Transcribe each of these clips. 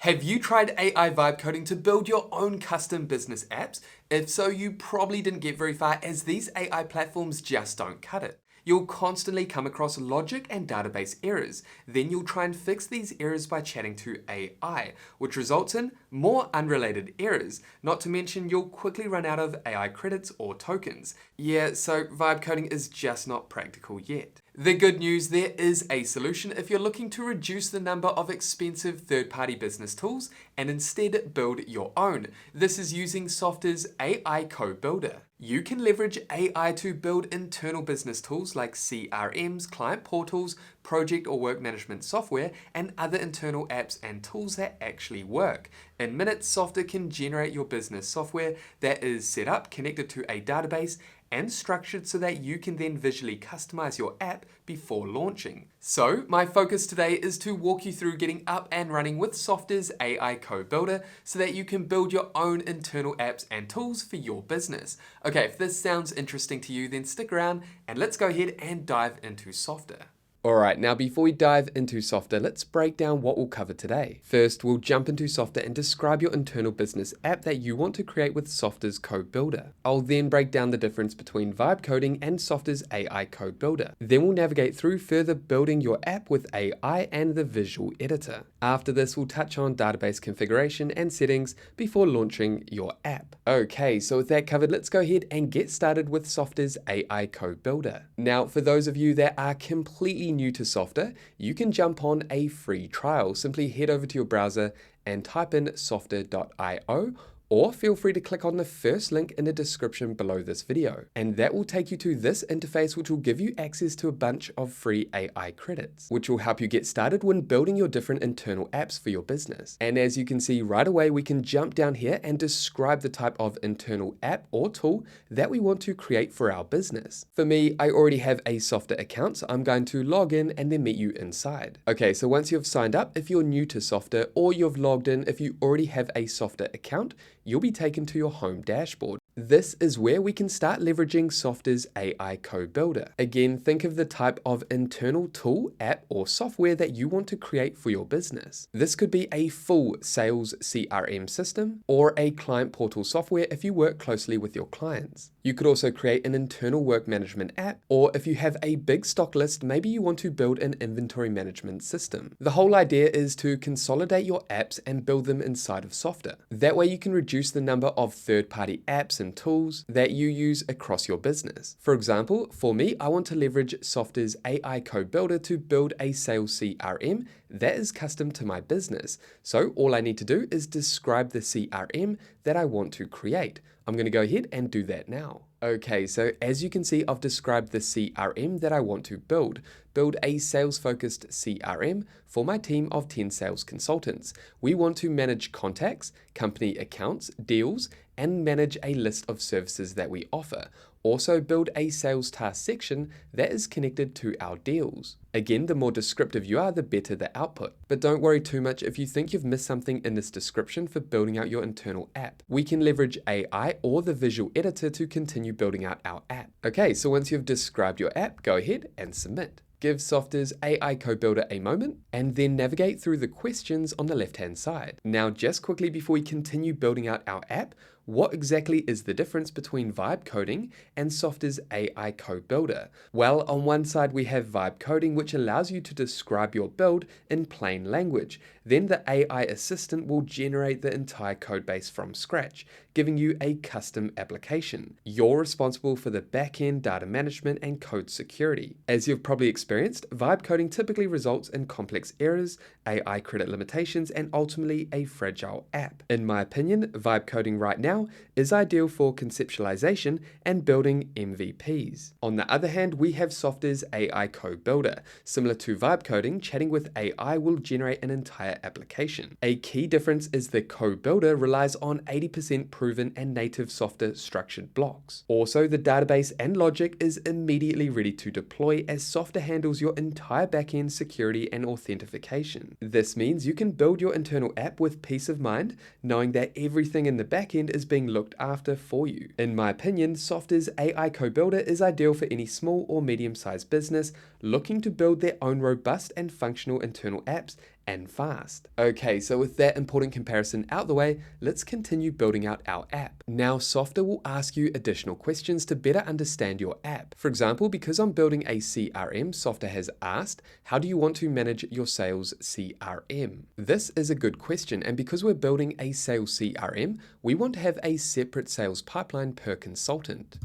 Have you tried AI vibe coding to build your own custom business apps? If so, you probably didn't get very far as these AI platforms just don't cut it. You'll constantly come across logic and database errors. Then you'll try and fix these errors by chatting to AI, which results in more unrelated errors. Not to mention you'll quickly run out of AI credits or tokens. Yeah, so vibe coding is just not practical yet. The good news, there is a solution if you're looking to reduce the number of expensive third-party business tools and instead build your own. This is using Softr's AI Code Builder. You can leverage AI to build internal business tools like CRMs, client portals, project or work management software, and other internal apps and tools that actually work. In minutes, Softr can generate your business software that is set up, connected to a database, and structured so that you can then visually customize your app before launching. So my focus today is to walk you through getting up and running with Softr's AI Code Builder so that you can build your own internal apps and tools for your business. Okay, if this sounds interesting to you, then stick around and let's go ahead and dive into Softr. Alright, now before we dive into Softr, let's break down what we'll cover today. First, we'll jump into Softr and describe your internal business app that you want to create with Softr's Code Builder. I'll then break down the difference between vibe coding and Softr's AI Code Builder. Then we'll navigate through further building your app with AI and the visual editor. After this, we'll touch on database configuration and settings before launching your app. Okay, so with that covered, let's go ahead and get started with Softr's AI Code Builder. Now, for those of you that are completely new to Softr, you can jump on a free trial. Simply head over to your browser and type in softr.io, or feel free to click on the first link in the description below this video. And that will take you to this interface, which will give you access to a bunch of free AI credits, which will help you get started when building your different internal apps for your business. And as you can see right away, we can jump down here and describe the type of internal app or tool that we want to create for our business. For me, I already have a Softr account, so I'm going to log in and then meet you inside. Okay, so once you've signed up, if you're new to Softr, or you've logged in if you already have a Softr account, you'll be taken to your home dashboard. This is where we can start leveraging Softr's AI Code Builder. Again, think of the type of internal tool, app, or software that you want to create for your business. This could be a full sales CRM system or a client portal software if you work closely with your clients. You could also create an internal work management app, or if you have a big stock list, maybe you want to build an inventory management system. The whole idea is to consolidate your apps and build them inside of Softr. That way you can reduce the number of third-party apps and tools that you use across your business. For example, for me, I want to leverage Softr's AI Code Builder to build a sales CRM that is custom to my business. So all I need to do is describe the CRM that I want to create. I'm going to go ahead and do that now. Okay, so as you can see, I've described the CRM that I want to build. Build a sales-focused CRM for my team of 10 sales consultants. We want to manage contacts, company accounts, deals, and manage a list of services that we offer. Also build a sales task section that is connected to our deals. Again, the more descriptive you are, the better the output. But don't worry too much if you think you've missed something in this description for building out your internal app. We can leverage AI or the visual editor to continue building out our app. Okay, so once you've described your app, go ahead and submit. Give Softr's AI Code Builder a moment, and then navigate through the questions on the left-hand side. Now, just quickly before we continue building out our app, what exactly is the difference between vibe coding and Softr's AI Code Builder? Well, on one side we have vibe coding, which allows you to describe your build in plain language. Then the AI assistant will generate the entire code base from scratch, giving you a custom application. You're responsible for the back-end data management and code security. As you've probably experienced, vibe coding typically results in complex errors, AI credit limitations, and ultimately a fragile app. In my opinion, vibe coding right now is ideal for conceptualization and building MVPs. On the other hand, we have Softr's AI Code Builder. Similar to vibe coding, chatting with AI will generate an entire application. A key difference is the Code Builder relies on 80% proven and native Softr structured blocks. Also, the database and logic is immediately ready to deploy as Softr handles your entire backend security and authentication. This means you can build your internal app with peace of mind, knowing that everything in the backend is being looked after for you. In my opinion, Softr's AI Code Builder is ideal for any small or medium-sized business looking to build their own robust and functional internal apps and fast. Okay, so with that important comparison out the way, let's continue building out our app. Now, Softr will ask you additional questions to better understand your app. For example, because I'm building a CRM, Softr has asked, how do you want to manage your sales CRM? This is a good question, and because we're building a sales CRM, we want to have a separate sales pipeline per consultant.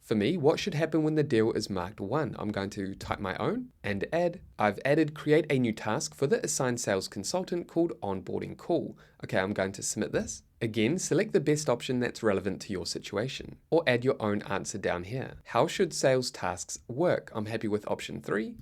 For me, what should happen when the deal is marked 1? I'm going to type my own and add. I've added create a new task for the assigned sales consultant called onboarding call. Okay, I'm going to submit this. Again, select the best option that's relevant to your situation, or add your own answer down here. How should sales tasks work? I'm happy with option 3.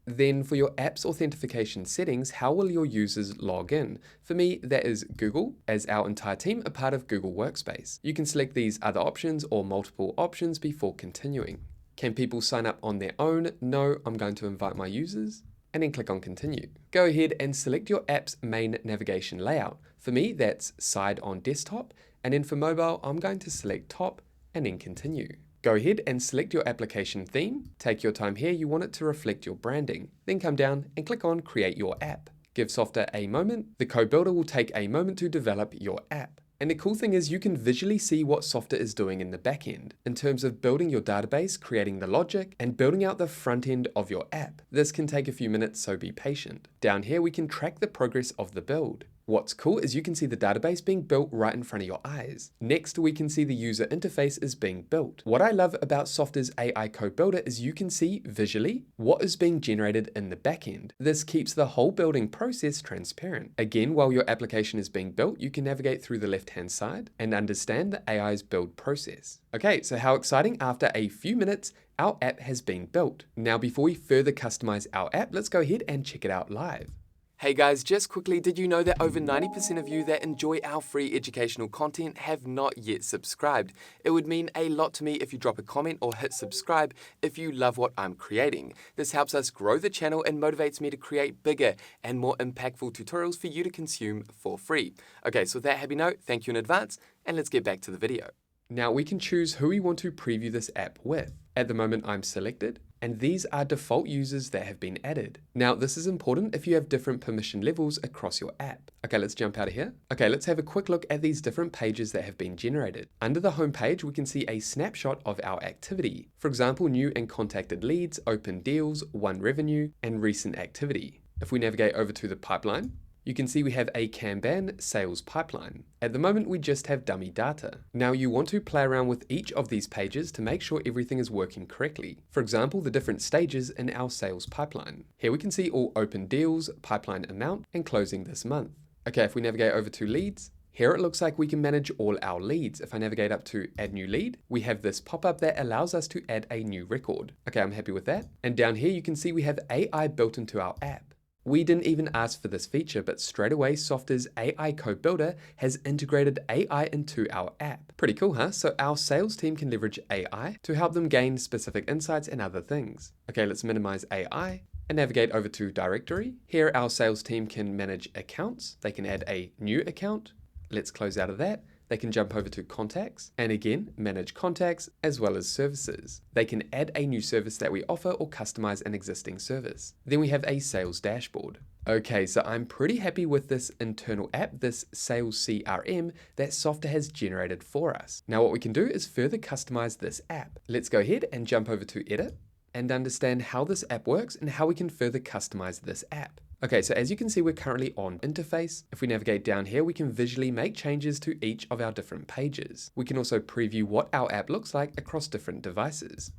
Then for your app's authentication settings, how will your users log in? For me, that is Google, as our entire team are part of Google Workspace. You can select these other options or multiple options before continuing. Can people sign up on their own? No, I'm going to invite my users and then click on continue. Go ahead and select your app's main navigation layout. For me, that's side on desktop, and then for mobile, I'm going to select top and then continue. Go ahead and select your application theme. Take your time here, you want it to reflect your branding. Then come down and click on Create Your App. Give Softr a moment. The code builder will take a moment to develop your app. And the cool thing is you can visually see what Softr is doing in the back end, in terms of building your database, creating the logic, and building out the front end of your app. This can take a few minutes, so be patient. Down here, we can track the progress of the build. What's cool is you can see the database being built right in front of your eyes. Next, we can see the user interface is being built. What I love about Softr's AI code builder is you can see visually what is being generated in the backend. This keeps the whole building process transparent. Again, while your application is being built, you can navigate through the left-hand side and understand the AI's build process. Okay, so how exciting, after a few minutes, our app has been built. Now, before we further customize our app, let's go ahead and check it out live. Hey guys, just quickly, did you know that over 90% of you that enjoy our free educational content have not yet subscribed? It would mean a lot to me if you drop a comment or hit subscribe if you love what I'm creating. This helps us grow the channel and motivates me to create bigger and more impactful tutorials for you to consume for free. Okay, so with that happy note, thank you in advance, and let's get back to the video. Now we can choose who we want to preview this app with. At the moment, I'm selected, and these are default users that have been added. Now, this is important if you have different permission levels across your app. Okay, let's jump out of here. Okay, let's have a quick look at these different pages that have been generated. Under the home page, we can see a snapshot of our activity. For example, new and contacted leads, open deals, won revenue, and recent activity. If we navigate over to the pipeline, you can see we have a Kanban sales pipeline. At the moment, we just have dummy data. Now you want to play around with each of these pages to make sure everything is working correctly. For example, the different stages in our sales pipeline. Here we can see all open deals, pipeline amount, and closing this month. Okay, if we navigate over to leads, here it looks like we can manage all our leads. If I navigate up to add new lead, we have this pop-up that allows us to add a new record. Okay, I'm happy with that. And down here, you can see we have AI built into our app. We didn't even ask for this feature, but straight away Softr's AI code builder has integrated AI into our app. Pretty cool, huh? So our sales team can leverage AI to help them gain specific insights and other things. Okay, let's minimize AI and navigate over to directory. Here our sales team can manage accounts. They can add a new account. Let's close out of that. They can jump over to contacts and again, manage contacts as well as services. They can add a new service that we offer or customize an existing service. Then we have a sales dashboard. Okay, so I'm pretty happy with this internal app, this sales CRM that Softr has generated for us. Now what we can do is further customize this app. Let's go ahead and jump over to edit and understand how this app works and how we can further customize this app. Okay, so as you can see, we're currently on interface. If we navigate down here, we can visually make changes to each of our different pages. We can also preview what our app looks like across different devices.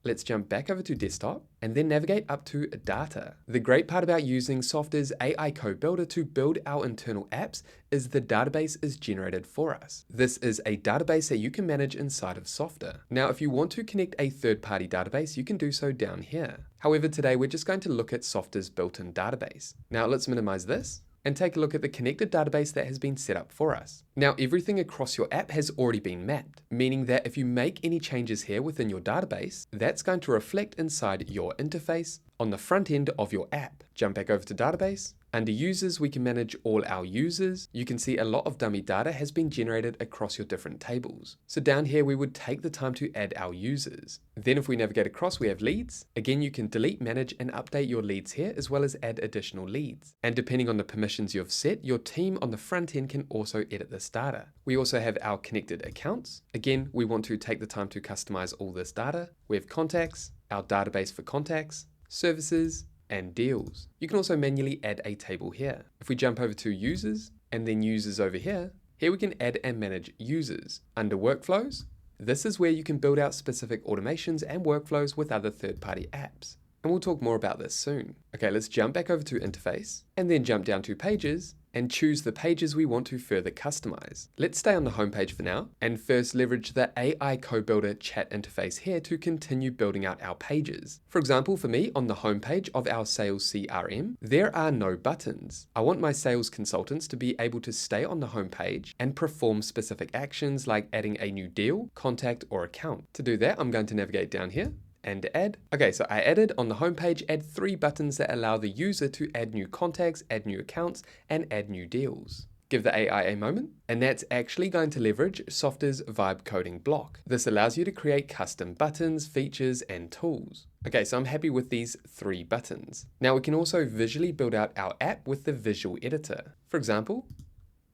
Let's jump back over to desktop and then navigate up to data. The great part about using Softr's AI code builder to build our internal apps is the database is generated for us. This is a database that you can manage inside of Softr. Now, if you want to connect a third-party database, you can do so down here. However, today we're just going to look at Softr's built-in database. Now let's minimize this and take a look at the connected database that has been set up for us. Now, everything across your app has already been mapped, meaning that if you make any changes here within your database, that's going to reflect inside your interface on the front end of your app. Jump back over to database Under users, we can manage all our users. You can see a lot of dummy data has been generated across your different tables. So down here, we would take the time to add our users. Then if we navigate across, we have leads. Again, you can delete, manage, and update your leads here, as well as add additional leads. And depending on the permissions you've set, your team on the front end can also edit this data. We also have our connected accounts. Again, we want to take the time to customize all this data. We have contacts, our database for contacts, services, and deals. You can also manually add a table here. If we jump over to users and then users over here we can add and manage users. Under workflows, this is where you can build out specific automations and workflows with other third-party apps. And we'll talk more about this soon. Okay, let's jump back over to interface and then jump down to pages and choose the pages we want to further customize. Let's stay on the home page for now and first leverage the AI Code Builder chat interface here to continue building out our pages. For example, for me on the home page of our sales CRM, there are no buttons. I want my sales consultants to be able to stay on the home page and perform specific actions like adding a new deal, contact, or account. To do that, I'm going to navigate down here and add. Okay, so I added on the homepage, add 3 buttons that allow the user to add new contacts, add new accounts, and add new deals. Give the AI a moment, and that's actually going to leverage Softr's vibe coding block. This allows you to create custom buttons, features, and tools. Okay, so I'm happy with these 3 buttons. Now we can also visually build out our app with the visual editor. For example,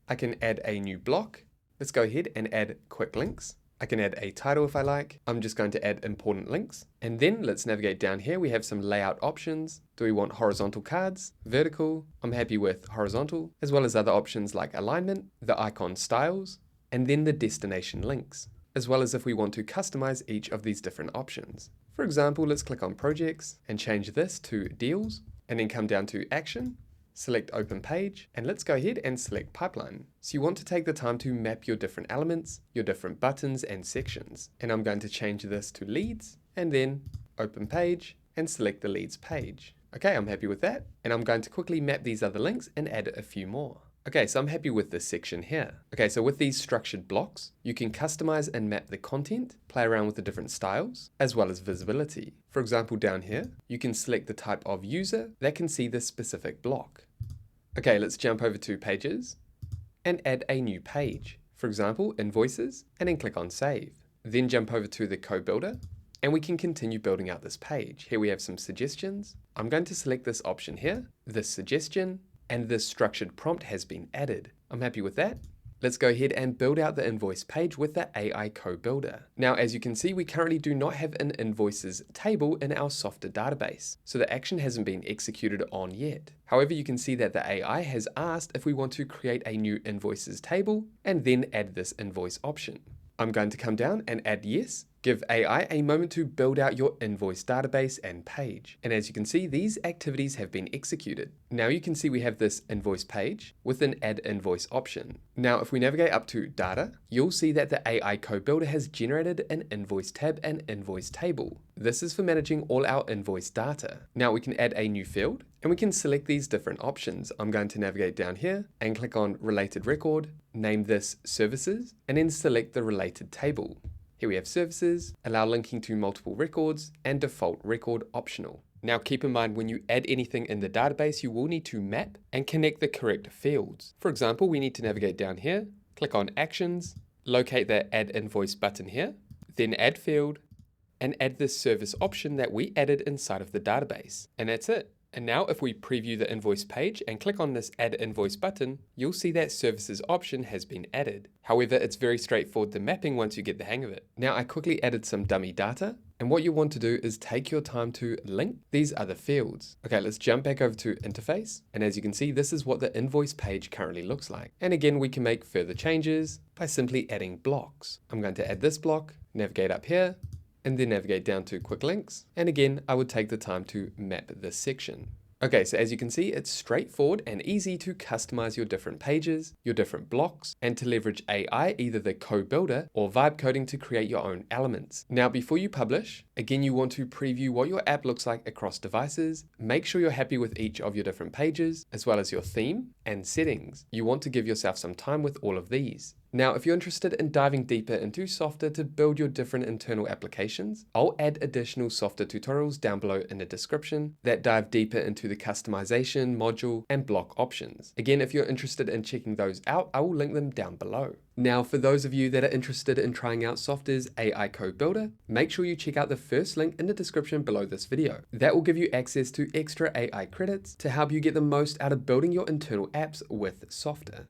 I can add a new block. Let's go ahead and add quick links. I can add a title if I like. I'm just going to add important links. And then let's navigate down here. We have some layout options. Do we want horizontal cards, vertical? I'm happy with horizontal, as well as other options like alignment, the icon styles, and then the destination links, as well as if we want to customize each of these different options. For example, let's click on projects and change this to deals, and then come down to action. Select open page, and let's go ahead and select pipeline. So you want to take the time to map your different elements, your different buttons and sections. And I'm going to change this to leads, and then open page, and select the leads page. Okay, I'm happy with that. And I'm going to quickly map these other links and add a few more. Okay, so I'm happy with this section here. Okay, so with these structured blocks, you can customize and map the content, play around with the different styles, as well as visibility. For example, down here, you can select the type of user that can see this specific block. Okay, let's jump over to pages and add a new page. For example, invoices, and then click on save. Then jump over to the code builder and we can continue building out this page. Here we have some suggestions. I'm going to select this option here, this suggestion, and this structured prompt has been added. I'm happy with that. Let's go ahead and build out the invoice page with the AI Code Builder. Now, as you can see, we currently do not have an invoices table in our Softr database, so the action hasn't been executed on yet. However, you can see that the AI has asked if we want to create a new invoices table and then add this invoice option. I'm going to come down and add yes. Give AI a moment to build out your invoice database and page. And as you can see, these activities have been executed. Now you can see we have this invoice page with an add invoice option. Now, if we navigate up to data, you'll see that the AI Code Builder has generated an invoice tab and invoice table. This is for managing all our invoice data. Now we can add a new field and we can select these different options. I'm going to navigate down here and click on related record, name this services, and then select the related table. Here we have services, allow linking to multiple records, and default record optional. Now keep in mind when you add anything in the database, you will need to map and connect the correct fields. For example, we need to navigate down here, click on actions, locate the add invoice button here, then add field, and add this service option that we added inside of the database. And that's it. And now if we preview the invoice page and click on this add invoice button, you'll see that services option has been added. However, it's very straightforward the mapping once you get the hang of it. Now I quickly added some dummy data, and what you want to do is take your time to link these other fields. Okay, let's jump back over to interface. And as you can see, this is what the invoice page currently looks like. And again, we can make further changes by simply adding blocks. I'm going to add this block, navigate up here, and then navigate down to quick links. And again, I would take the time to map this section. Okay, so as you can see, it's straightforward and easy to customize your different pages, your different blocks, and to leverage AI, either the code builder or vibe coding to create your own elements. Now, before you publish, again, you want to preview what your app looks like across devices. Make sure you're happy with each of your different pages, as well as your theme, and settings. You want to give yourself some time with all of these. Now, if you're interested in diving deeper into Softr to build your different internal applications, I'll add additional Softr tutorials down below in the description that dive deeper into the customization, module, and block options. Again, if you're interested in checking those out, I will link them down below. Now, for those of you that are interested in trying out Softr's AI Code Builder, make sure you check out the first link in the description below this video. That will give you access to extra AI credits to help you get the most out of building your internal apps with Softr.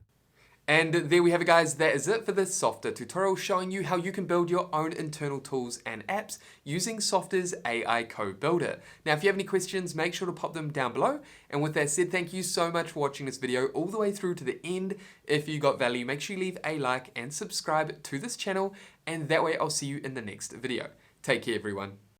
And there we have it, guys. That is it for this Softr tutorial showing you how you can build your own internal tools and apps using Softr's AI Code Builder. Now, if you have any questions, make sure to pop them down below. And with that said, thank you so much for watching this video all the way through to the end. If you got value, make sure you leave a like and subscribe to this channel. And that way I'll see you in the next video. Take care, everyone.